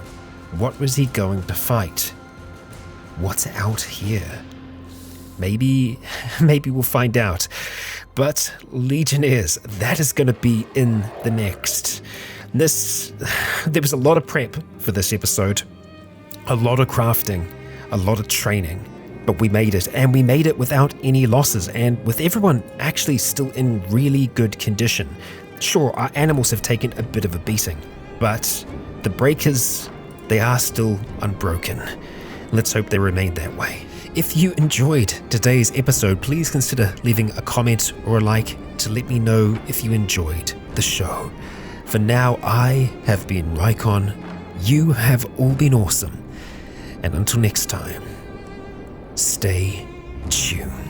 what was he going to fight? What's out here? Maybe we'll find out. But Legionnaires, that is gonna be in the next. There was a lot of prep for this episode. A lot of crafting, a lot of training. But we made it, and we made it without any losses, and with everyone actually still in really good condition. Sure, our animals have taken a bit of a beating, but the breakers, they are still unbroken. Let's hope they remain that way. If you enjoyed today's episode, please consider leaving a comment or a like to let me know if you enjoyed the show. For now, I have been Rycon. You have all been awesome. And until next time, stay tuned.